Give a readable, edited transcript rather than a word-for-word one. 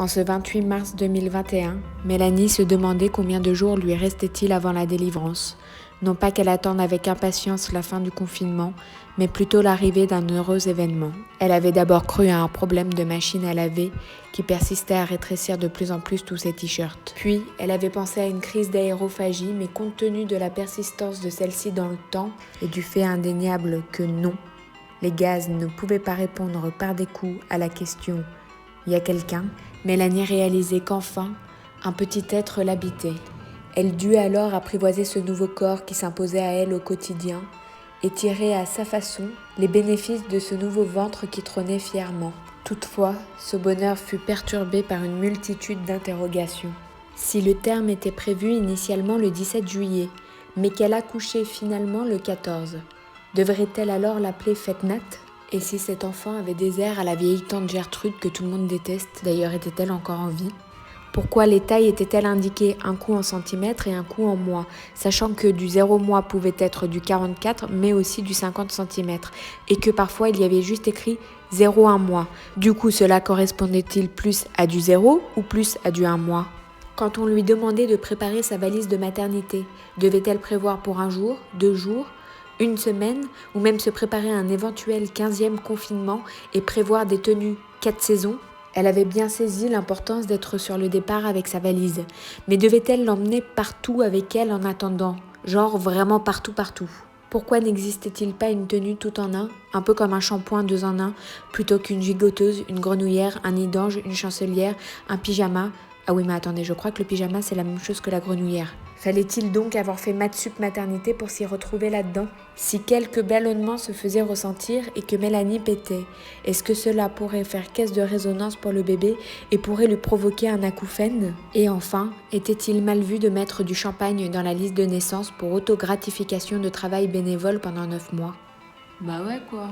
En ce 28 mars 2021, Mélanie se demandait combien de jours lui restait-il avant la délivrance. Non pas qu'elle attende avec impatience la fin du confinement, mais plutôt l'arrivée d'un heureux événement. Elle avait d'abord cru à un problème de machine à laver qui persistait à rétrécir de plus en plus tous ses t-shirts. Puis, elle avait pensé à une crise d'aérophagie, mais compte tenu de la persistance de celle-ci dans le temps et du fait indéniable que non, les gaz ne pouvaient pas répondre par des coups à la question « y a quelqu'un ?», Mélanie réalisait qu'enfin, un petit être l'habitait. Elle dut alors apprivoiser ce nouveau corps qui s'imposait à elle au quotidien et tirer à sa façon les bénéfices de ce nouveau ventre qui trônait fièrement. Toutefois, ce bonheur fut perturbé par une multitude d'interrogations. Si le terme était prévu initialement le 17 juillet, mais qu'elle accouchait finalement le 14, devrait-elle alors l'appeler Fête Nat ? Et si cet enfant avait des airs à la vieille tante Gertrude que tout le monde déteste, d'ailleurs était-elle encore en vie ? Pourquoi les tailles étaient-elles indiquées un coup en centimètres et un coup en mois, sachant que du 0 mois pouvait être du 44 mais aussi du 50 cm, et que parfois il y avait juste écrit 0,1 mois. Du coup, cela correspondait-il plus à du 0 ou plus à du 1 mois ? Quand on lui demandait de préparer sa valise de maternité, devait-elle prévoir pour un jour, 2 jours, une semaine, ou même se préparer à un éventuel 15e confinement et prévoir des tenues 4 saisons ? Elle avait bien saisi l'importance d'être sur le départ avec sa valise, mais devait-elle l'emmener partout avec elle en attendant, genre vraiment partout ? Pourquoi n'existait-il pas une tenue tout en un peu comme un shampoing 2 en 1, plutôt qu'une gigoteuse, une grenouillère, un nid d'ange, une chancelière, un pyjama ? Ah oui, mais attendez, je crois que le pyjama c'est la même chose que la grenouillère. Fallait-il donc avoir fait maths sup maternité pour s'y retrouver là-dedans ? Si quelques ballonnements se faisaient ressentir et que Mélanie pétait, est-ce que cela pourrait faire caisse de résonance pour le bébé et pourrait lui provoquer un acouphène ? Et enfin, était-il mal vu de mettre du champagne dans la liste de naissance pour autogratification de travail bénévole pendant 9 mois ? Bah ouais quoi.